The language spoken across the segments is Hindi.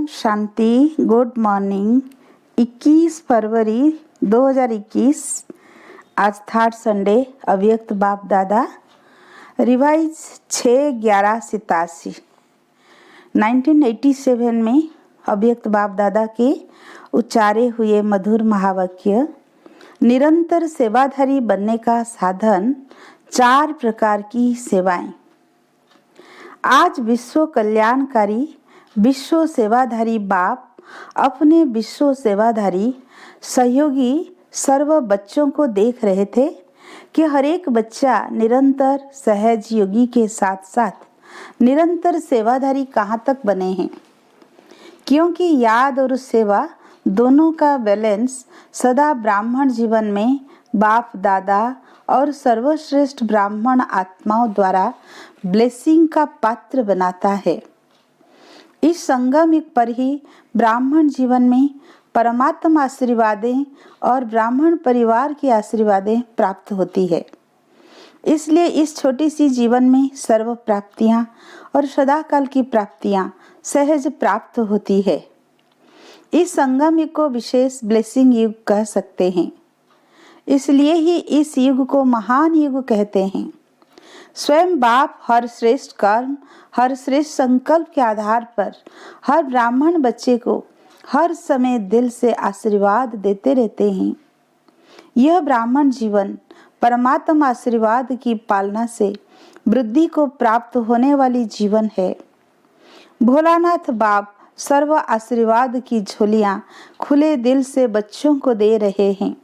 ओम शांति। Good morning. 21 फरवरी 2021 आज थर्ड संडे। अव्यक्त बाप दादा रिवाइज 6/11/87 1987 में अव्यक्त बाप दादा के उच्चारे हुए मधुर महावाक्य निरंतर सेवाधारी बनने का साधन 4 प्रकार की सेवाएं। आज विश्व कल्याणकारी विश्व सेवाधारी बाप अपने विश्व सेवाधारी सहयोगी सर्व बच्चों को देख रहे थे कि हर एक बच्चा निरंतर सहज योगी के साथ साथ निरंतर सेवाधारी कहाँ तक बने हैं, क्योंकि याद और सेवा दोनों का बैलेंस सदा ब्राह्मण जीवन में बाप दादा और सर्वश्रेष्ठ ब्राह्मण आत्माओं द्वारा ब्लेसिंग का पात्र बनाता है। इस संगम युग पर ही ब्राह्मण जीवन में परमात्मा आशीर्वादें और ब्राह्मण परिवार की आशीर्वादें प्राप्त होती है। इसलिए इस छोटी सी जीवन में सर्व प्राप्तियां और सदाकाल की प्राप्तियां सहज प्राप्त होती है। इस संगम युग को विशेष ब्लेसिंग युग कह सकते हैं। इसलिए ही इस युग को महान युग कहते हैं। स्वयं बाप हर श्रेष्ठ कर्म, हर श्रेष्ठ संकल्प के आधार पर हर ब्राह्मण बच्चे को हर समय दिल से आशीर्वाद देते रहते हैं। यह ब्राह्मण जीवन परमात्मा आशीर्वाद की पालना से वृद्धि को प्राप्त होने वाली जीवन है। भोलानाथ बाप सर्व आशीर्वाद की झोलियां खुले दिल से बच्चों को दे रहे हैं,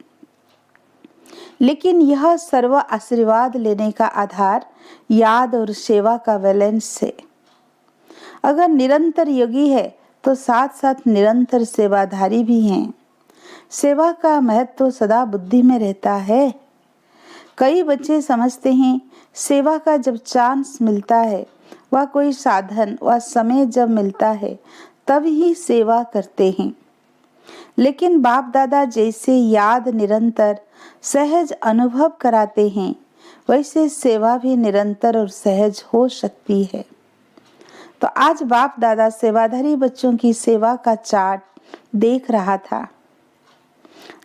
लेकिन यह सर्व आशीर्वाद लेने का आधार याद और सेवा का बैलेंस है। अगर निरंतर योगी है तो साथ साथ निरंतर सेवाधारी भी हैं। सेवा का महत्व तो सदा बुद्धि में रहता है। कई बच्चे समझते हैं सेवा का जब चांस मिलता है, वह कोई साधन व समय जब मिलता है तब ही सेवा करते हैं। लेकिन बाप दादा जैसे याद निरंतर सहज अनुभव कराते हैं, वैसे सेवा भी निरंतर और सहज हो सकती है। तो आज बाप दादा सेवाधारी बच्चों की सेवा का चार्ट देख रहा था।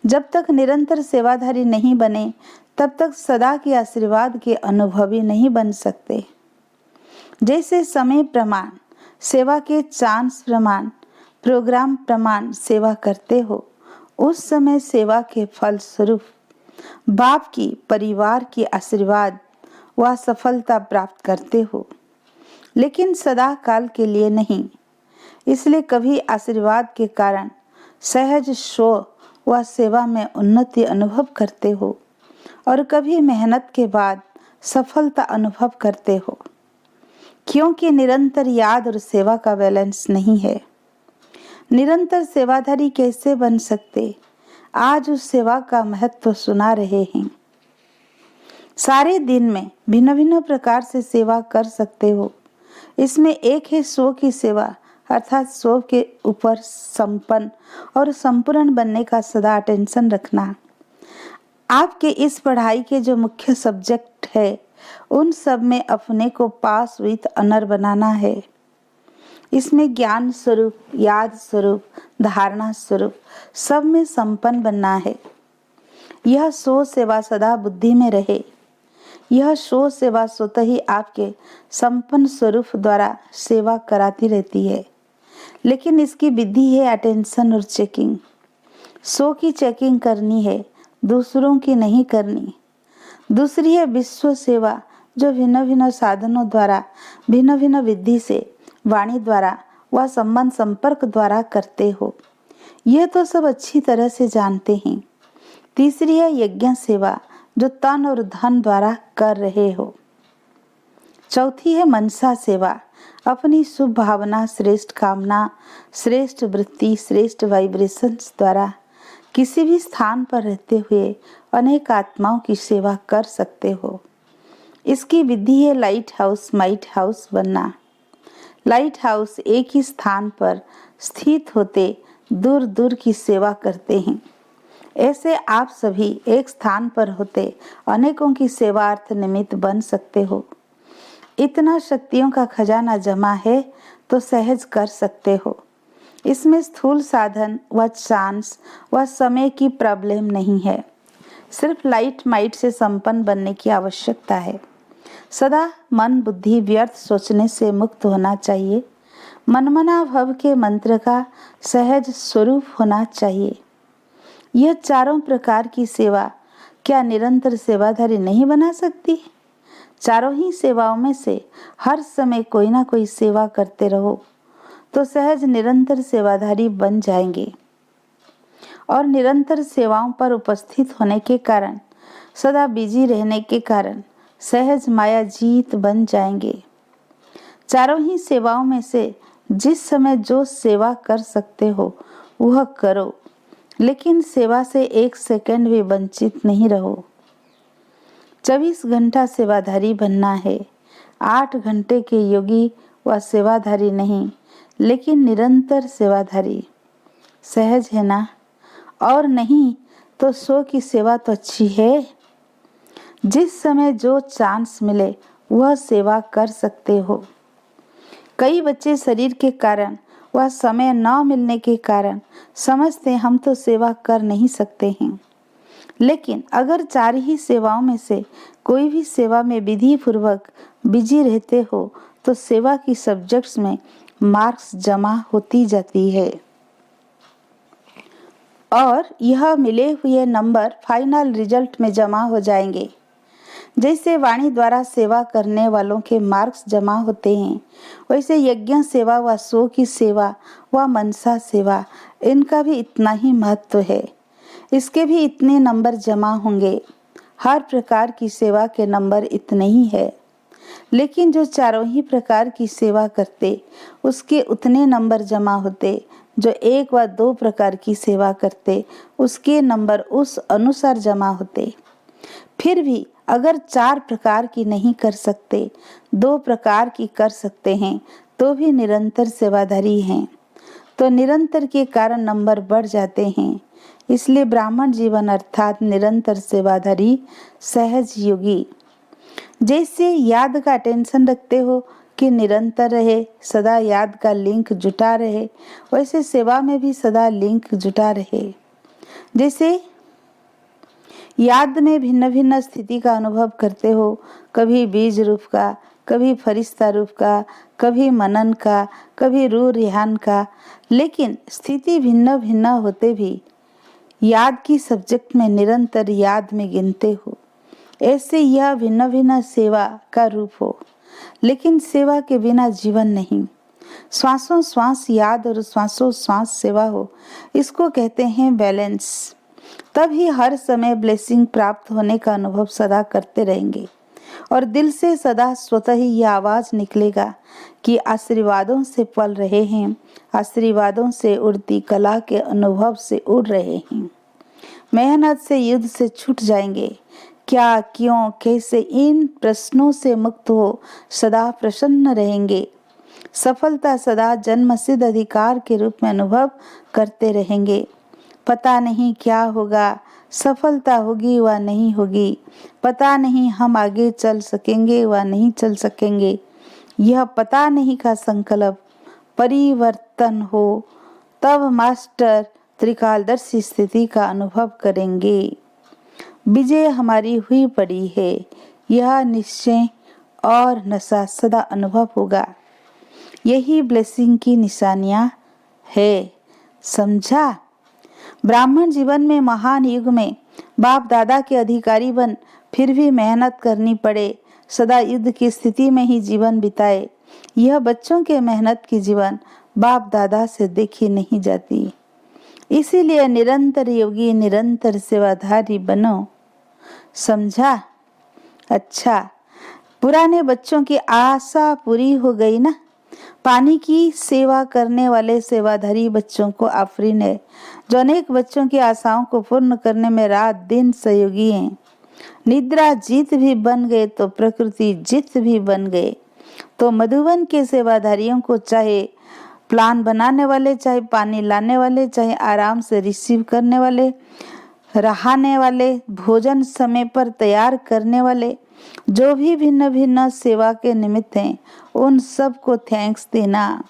जब तक निरंतर सेवाधारी नहीं बने तब तक सदा के आशीर्वाद के अनुभवी नहीं बन सकते। जैसे समय प्रमाण सेवा के चांस प्रमाण प्रोग्राम प्रमाण सेवा करते हो, उस समय सेवा के फल स्वरूप बाप की परिवार की आशीर्वाद व सफलता प्राप्त करते हो, लेकिन सदा काल के लिए नहीं। इसलिए कभी आशीर्वाद के कारण सहज शो व सेवा में उन्नति अनुभव करते हो और कभी मेहनत के बाद सफलता अनुभव करते हो, क्योंकि निरंतर याद और सेवा का बैलेंस नहीं है। निरंतर सेवाधारी कैसे बन सकते, आज उस सेवा का महत्व सुना रहे हैं। सारे दिन में भिन्न भिन्न प्रकार से सेवा कर सकते हो। इसमें एक है स्व की सेवा, अर्थात स्व के ऊपर संपन्न और संपूर्ण बनने का सदा अटेंशन रखना। आपके इस पढ़ाई के जो मुख्य सब्जेक्ट है, उन सब में अपने को पास विथ ऑनर बनाना है। इसमें ज्ञान स्वरूप, याद स्वरूप, धारणा स्वरूप सब में संपन्न बनना है। यह सो सेवा सदा बुद्धि में रहे। यह सो सेवा स्वतः ही आपके संपन्न स्वरूप द्वारा सेवा कराती रहती है, लेकिन इसकी विधि है अटेंशन और चेकिंग। सो की चेकिंग करनी है, दूसरों की नहीं करनी। दूसरी है विश्व सेवा, जो भिन्न भिन्न साधनों द्वारा भिन्न भिन्न विधि से वाणी द्वारा व संबंध संपर्क द्वारा करते हो। यह तो सब अच्छी तरह से जानते हैं। तीसरी है यज्ञ सेवा, जो तन और धन द्वारा कर रहे हो। चौथी है मनसा सेवा, अपनी शुभ भावना, श्रेष्ठ कामना, श्रेष्ठ वृत्ति, श्रेष्ठ वाइब्रेशंस द्वारा किसी भी स्थान पर रहते हुए अनेक आत्माओं की सेवा कर सकते हो। इसकी विधि है लाइट हाउस माइट हाउस बनना। लाइट हाउस एक ही स्थान पर स्थित होते दूर दूर की सेवा करते हैं। ऐसे आप सभी एक स्थान पर होते अनेकों की सेवार्थ निमित्त बन सकते हो। इतना शक्तियों का खजाना जमा है तो सहज कर सकते हो। इसमें स्थूल साधन व चांस व समय की प्रॉब्लम नहीं है, सिर्फ लाइट माइट से संपन्न बनने की आवश्यकता है। सदा मन बुद्धि व्यर्थ सोचने से मुक्त होना चाहिए। मनमना भव के मंत्र का सहज स्वरूप होना चाहिए। यह चारों प्रकार की सेवा क्या निरंतर सेवाधारी नहीं बना सकती? चारों ही सेवाओं में से हर समय कोई ना कोई सेवा करते रहो तो सहज निरंतर सेवाधारी बन जाएंगे। और निरंतर सेवाओं पर उपस्थित होने के कारण, सदा बिजी रहने के कारण सहज माया जीत बन जाएंगे। चारों ही सेवाओं में से जिस समय जो सेवा कर सकते हो वह करो, लेकिन सेवा से एक सेकंड भी वंचित नहीं रहो। 24 घंटा सेवाधारी बनना है। 8 घंटे के योगी व सेवाधारी नहीं, लेकिन निरंतर सेवाधारी। सहज है ना? और नहीं तो 100 की सेवा तो अच्छी है। जिस समय जो चांस मिले वह सेवा कर सकते हो। कई बच्चे शरीर के कारण वह समय न मिलने के कारण समझते हम तो सेवा कर नहीं सकते हैं। लेकिन अगर 4 ही सेवाओं में से कोई भी सेवा में विधि पूर्वक बिजी रहते हो तो सेवा की सब्जेक्ट्स में मार्क्स जमा होती जाती है और यह मिले हुए नंबर फाइनल रिजल्ट में जमा हो जाएंगे। जैसे वाणी द्वारा सेवा करने वालों के मार्क्स जमा होते हैं, वैसे यज्ञ सेवा व 100 की सेवा व मनसा सेवा, इनका भी इतना ही महत्व है। इसके भी इतने नंबर जमा होंगे। हर प्रकार की सेवा के नंबर इतने ही है, लेकिन जो चारों ही प्रकार की सेवा करते उसके उतने नंबर जमा होते। जो 1 व 2 प्रकार की सेवा करते उसके नंबर उस अनुसार जमा होते। फिर भी अगर 4 प्रकार की नहीं कर सकते, 2 प्रकार की कर सकते हैं तो भी निरंतर सेवाधारी हैं। तो निरंतर के कारण नंबर बढ़ जाते हैं। इसलिए ब्राह्मण जीवन अर्थात निरंतर सेवाधारी सहज योगी। जैसे याद का टेंशन रखते हो कि निरंतर रहे, सदा याद का लिंक जुटा रहे, वैसे सेवा में भी सदा लिंक जुटा रहे। जैसे याद में भिन्न भिन्न स्थिति का अनुभव करते हो, कभी बीज रूप का, कभी फरिश्ता रूप का, कभी मनन का, कभी रूह रिहान का, लेकिन स्थिति भिन्न भिन्न होते भी याद की सब्जेक्ट में निरंतर याद में गिनते हो। ऐसे यह भिन्न भिन्न सेवा का रूप हो, लेकिन सेवा के बिना जीवन नहीं। श्वासों श्वास याद और श्वासों श्वास सेवा हो, इसको कहते हैं बैलेंस। तभी हर समय ब्लेसिंग प्राप्त होने का अनुभव सदा करते रहेंगे और दिल से सदा स्वतः ही यह आवाज निकलेगा कि आशीर्वादों से पल रहे हैं, आशीर्वादों से उड़ती कला के अनुभव से उड़ रहे हैं। मेहनत से युद्ध से छूट जाएंगे। क्या, क्यों, कैसे, इन प्रश्नों से मुक्त हो सदा प्रसन्न रहेंगे। सफलता सदा जन्मसिद्ध अधिकार के रूप में अनुभव करते रहेंगे। पता नहीं क्या होगा, सफलता होगी व नहीं होगी, पता नहीं हम आगे चल सकेंगे व नहीं चल सकेंगे। यह पता नहीं का संकल्प परिवर्तन हो तब मास्टर त्रिकालदर्शी स्थिति का अनुभव करेंगे। विजय हमारी हुई पड़ी है, यह निश्चय और नशा सदा अनुभव होगा। यही ब्लेसिंग की निशानियां है, समझा। ब्राह्मण जीवन में महान युग में बाप दादा के अधिकारी बन फिर भी मेहनत करनी पड़े, सदा युद्ध की स्थिति में ही जीवन बिताए, यह बच्चों के मेहनत की जीवन बाप दादा से देखी नहीं जाती। इसीलिए निरंतर योगी निरंतर सेवाधारी बनो, समझा। अच्छा, पुराने बच्चों की आशा पूरी हो गई ना। पानी की सेवा करने वाले सेवाधारी बच्चों को आफरीन है, जो अनेक बच्चों की आशाओं को पूर्ण करने में रात दिन सहयोगी हैं। निद्रा जीत भी बन गए तो प्रकृति जीत भी बन गए। तो मधुबन के सेवाधारियों को चाहे प्लान बनाने वाले, चाहे पानी लाने वाले, चाहे आराम से रिसीव करने वाले, रहाने वाले, भोजन समय पर तैयार करने वाले, जो भी भिन्न भिन्न सेवा के निमित्त हैं, उन सब को थैंक्स देना।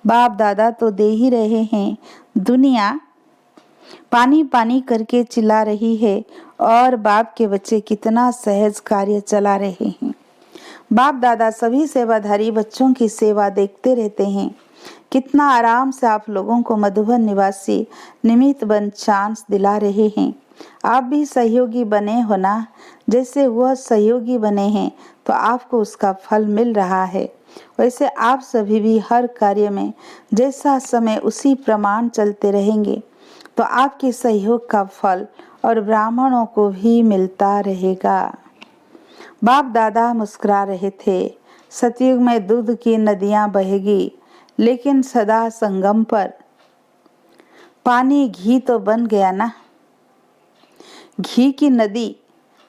बाप दादा तो दे ही रहे हैं, दुनिया पानी पानी करके चिल्ला रही है और बाप के बच्चे कितना सहज कार्य चला रहे हैं। बाप दादा सभी सेवाधारी बच्चों की सेवा देखते रहते हैं। कितना आराम से आप लोगों को मधुबन निवासी निमित्त बन चांस दिला रहे हैं। आप भी सहयोगी बने हो ना, जैसे वह सहयोगी बने हैं तो आपको उसका फल मिल रहा है, वैसे आप सभी भी हर कार्य में जैसा समय उसी प्रमाण चलते रहेंगे तो आपके सहयोग का फल और ब्राह्मणों को भी मिलता रहेगा। बाप दादा मुस्कुरा रहे थे। सतयुग में दूध की नदियां बहेगी, लेकिन सदा संगम पर पानी घी तो बन गया ना। घी की नदी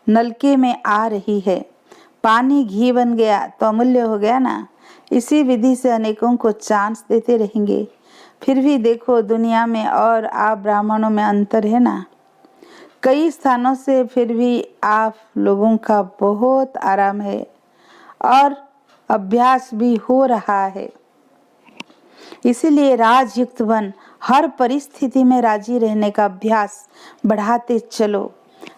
नलके में आ रही है, पानी घी बन गया तो अमूल्य हो गया ना। इसी विधि से अनेकों को चांस देते रहेंगे। फिर भी देखो, दुनिया में और आप ब्राह्मणों में अंतर है ना। कई स्थानों से फिर भी आप लोगों का बहुत आराम है और अभ्यास भी हो रहा है। इसीलिए राजयुक्त बन हर परिस्थिति में राजी रहने का अभ्यास बढ़ाते चलो।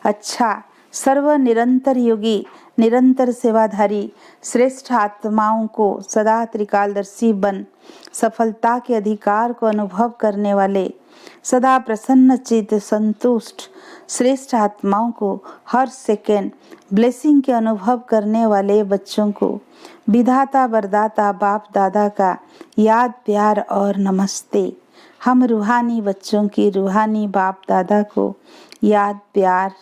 अच्छा, सर्व निरंतर योगी, निरंतर सेवाधारी श्रेष्ठ आत्माओं को सदा त्रिकालदर्शी बन सफलता के अधिकार को अनुभव करने वाले, सदा प्रसन्न चित्त संतुष्ट श्रेष्ठ आत्माओं को हर सेकेंड ब्लेसिंग के अनुभव करने वाले बच्चों को विधाता वरदाता बाप दादा का याद प्यार और नमस्ते। हम रूहानी बच्चों की रूहानी बाप दादा को याद प्यार,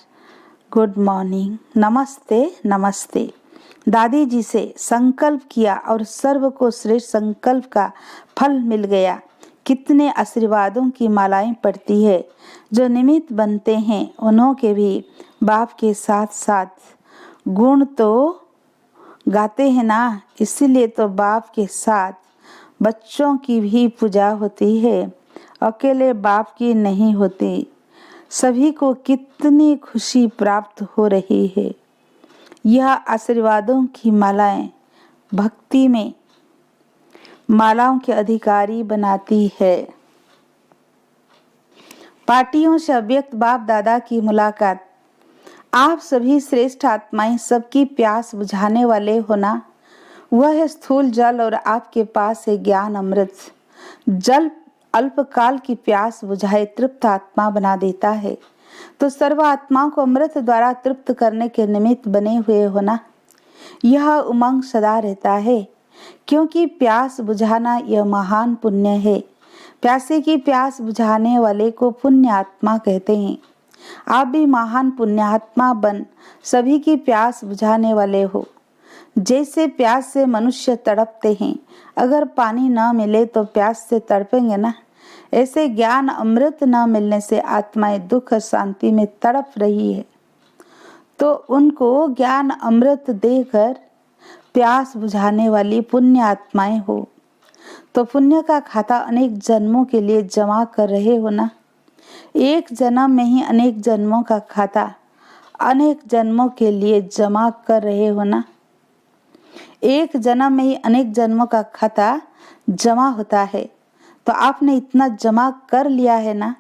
गुड मॉर्निंग, नमस्ते नमस्ते। दादी जी से संकल्प किया और सर्व को श्रेष्ठ संकल्प का फल मिल गया। कितने आशीर्वादों की मालाएं पड़ती है। जो निमित्त बनते हैं उन्हों के भी बाप के साथ साथ गुण तो गाते हैं ना। इसीलिए तो बाप के साथ बच्चों की भी पूजा होती है, अकेले बाप की नहीं होती। सभी को कितनी खुशी प्राप्त हो रही है। यह आशीर्वादों की मालाएं भक्ति में मालाओं के अधिकारी बनाती है। पार्टियों से अव्यक्त बाप दादा की मुलाकात। आप सभी श्रेष्ठ आत्माएं सबकी प्यास बुझाने वाले हो ना। वह है स्थूल जल और आपके पास है ज्ञान अमृत। जल अल्पकाल की प्यास बुझाए तृप्त आत्मा बना देता है, तो सर्व आत्माओं को अमृत द्वारा तृप्त करने के निमित्त बने हुए हो ना। यह उमंग सदा रहता है, क्योंकि प्यास बुझाना यह महान पुण्य है। प्यासे की प्यास बुझाने वाले को पुण्य आत्मा कहते हैं। आप भी महान पुण्यात्मा बन सभी की प्यास बुझाने वाले हो। जैसे प्यास से मनुष्य तड़पते हैं, अगर पानी न मिले तो प्यास से तड़पेंगे ना। ऐसे ज्ञान अमृत न मिलने से आत्माएं दुख शांति में तड़प रही है, तो उनको ज्ञान अमृत देकर प्यास बुझाने वाली पुण्य आत्माएं हो। तो पुण्य का खाता अनेक जन्मों के लिए जमा कर रहे हो ना। एक जन्म में ही अनेक जन्मों का खाता अनेक जन्मों के लिए जमा कर रहे हो ना। एक जन्म में ही अनेक जन्मों का खाता जमा होता है, तो आपने इतना जमा कर लिया है ना।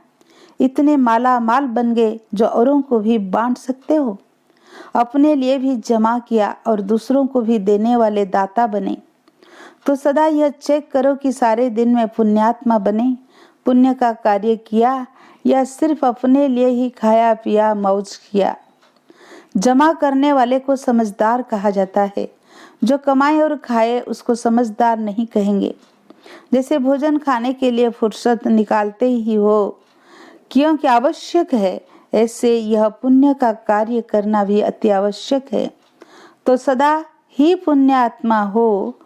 इतने माला माल बन गए जो औरों को भी बांट सकते हो। अपने लिए भी जमा किया और दूसरों को भी देने वाले दाता बने। तो सदा यह चेक करो कि सारे दिन में पुण्यात्मा बने, पुण्य का कार्य किया या सिर्फ अपने लिए ही खाया पिया मौज किया। जमा करने वाले को समझदार कहा जाता है, जो कमाए और खाए उसको समझदार नहीं कहेंगे। जैसे भोजन खाने के लिए फुर्सत निकालते ही हो क्योंकि आवश्यक है, ऐसे यह पुण्य का कार्य करना भी अति आवश्यक है। तो सदा ही पुण्य आत्मा हो,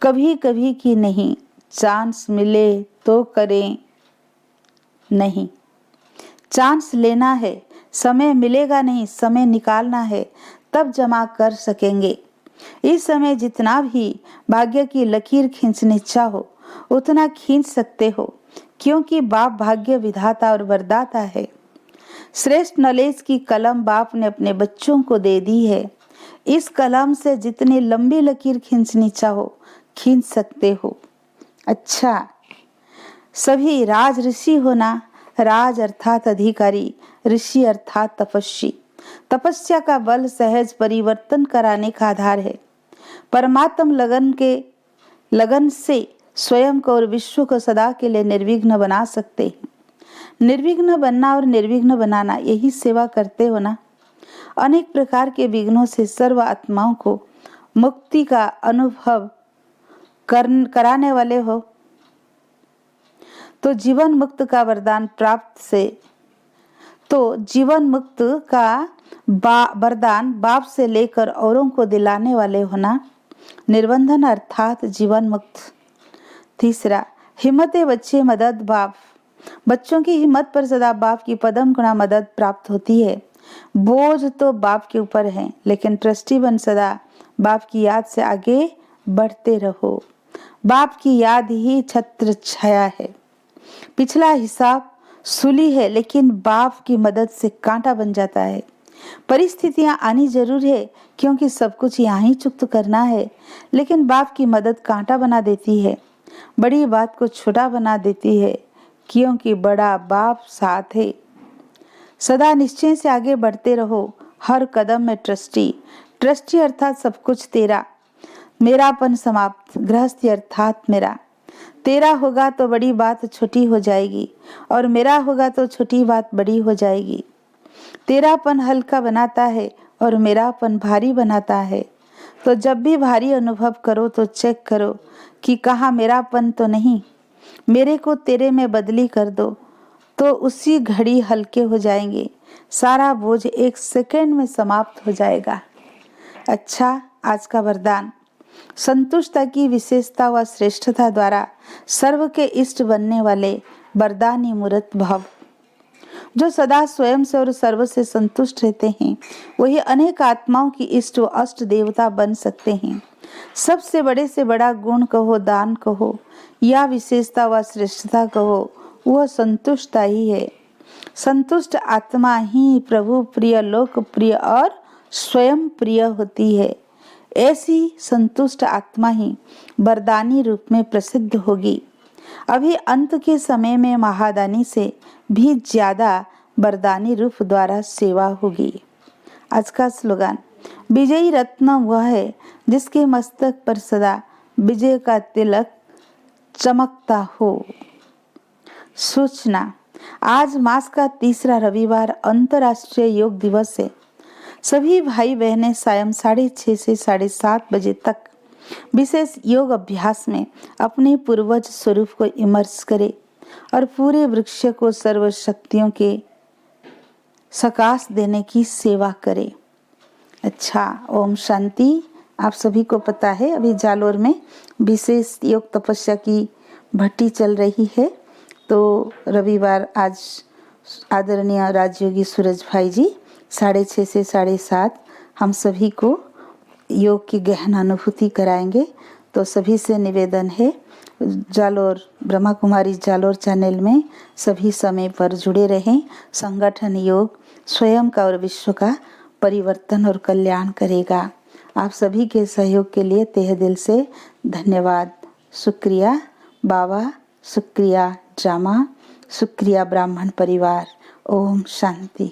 कभी कभी की नहीं। चांस मिले तो करें, नहीं चांस लेना है। समय मिलेगा नहीं, समय निकालना है, तब जमा कर सकेंगे। इस समय जितना भी भाग्य की लकीर खींचनी चाहो उतना खींच सकते हो, क्योंकि बाप भाग्य विधाता और वरदाता है। श्रेष्ठ नॉलेज की कलम बाप ने अपने बच्चों को दे दी है। इस कलम से जितनी लंबी लकीर खींचनी चाहो खींच सकते हो। अच्छा, सभी राज ऋषि होना, राज अर्थात अधिकारी, ऋषि अर्थात तपस्वी। तपस्या का बल सहज परिवर्तन कराने का आधार है। परमात्म लगन से स्वयं को और विश्व को सदा के लिए निर्विघ्न बना सकते हैं। निर्विघ्न बनना और निर्विघ्न बनाना, यही सेवा करते हो ना। अनेक प्रकार के विघ्नों से सर्व आत्माओं को मुक्ति का अनुभव कराने वाले हो। तो जीवन मुक्त का वरदान वरदान बाप से लेकर औरों को दिलाने वाले होना। निर्बंधन अर्थात जीवन मुक्त। तीसरा, हिम्मत बच्चे मदद बाप। बच्चों की हिम्मत पर सदा बाप की पदम गुणा मदद प्राप्त होती है। बोझ तो बाप के ऊपर है, लेकिन ट्रस्टी बन सदा बाप की याद से आगे बढ़ते रहो। बाप की याद ही छत्र छाया है। पिछला हिसाब सूली है, लेकिन बाप की मदद से कांटा बन जाता है। परिस्थितियां आनी जरूर है, क्योंकि सब कुछ यहाँ ही चुकत करना है, लेकिन बाप की मदद कांटा बना देती है। बड़ी बात को छोटा बना देती है, क्योंकि बड़ा बाप साथ है। सदा निश्चय से आगे बढ़ते रहो। हर कदम में ट्रस्टी अर्थात सब कुछ तेरा। मेरापन समाप्त। गृहस्थी अर्थात मेरा। तेरा होगा तो बड़ी बात छोटी हो जाएगी, और मेरा होगा तो छोटी बात बड़ी हो जाएगी। तेरापन हल्का बनाता है और मेरापन भारी बनाता है। तो जब भी भारी अनुभव करो तो चेक करो कि कहाँ मेरापन तो नहीं। मेरे को तेरे में बदली कर दो, तो उसी घड़ी हल्के हो जाएंगे। सारा बोझ एक सेकंड में समाप्त हो जाएगा। अच्छा, आज का वरदान। संतुष्टता की विशेषता व श्रेष्ठता द्वारा सर्व के इष्ट बनने वाले वरदानी मूर्त भव। जो सदा स्वयं से और सर्व से संतुष्ट रहते हैं, वही अनेक आत्माओं की इष्ट व अष्ट देवता बन सकते हैं। सबसे बड़े से बड़ा गुण कहो, दान कहो या विशेषता व श्रेष्ठता कहो, वह संतुष्टता ही है। संतुष्ट आत्मा ही प्रभु प्रिय, लोक प्रिय और स्वयं प्रिय होती है। ऐसी संतुष्ट आत्मा ही वरदानी रूप में प्रसिद्ध होगी। अभी अंत के समय में महादानी से भी ज्यादा वरदानी रूप द्वारा सेवा होगी। आज का स्लोगन। विजयी रत्न वह है जिसके मस्तक पर सदा विजय का तिलक चमकता हो। सूचना। आज मास का तीसरा रविवार अंतर्राष्ट्रीय योग दिवस है। सभी भाई बहनें सायं 6:30 से 7:30 बजे तक विशेष योग अभ्यास में अपने पूर्वज स्वरूप को इमर्स करें और पूरे वृक्ष को सर्व शक्तियों के सकाश देने की सेवा करें। अच्छा, ओम शांति। आप सभी को पता है अभी जालोर में विशेष योग तपस्या की भट्टी चल रही है। तो रविवार आज आदरणीय राजयोगी सूरज भाई जी 6:30 से 7:30 हम सभी को योग की गहन अनुभूति कराएंगे। तो सभी से निवेदन है, जालोर ब्रह्मा कुमारी जालोर चैनल में सभी समय पर जुड़े रहें। संगठन योग स्वयं का और विश्व का परिवर्तन और कल्याण करेगा। आप सभी के सहयोग के लिए तहे दिल से धन्यवाद। शुक्रिया बाबा, शुक्रिया जामा, शुक्रिया ब्राह्मण परिवार। ओम शांति।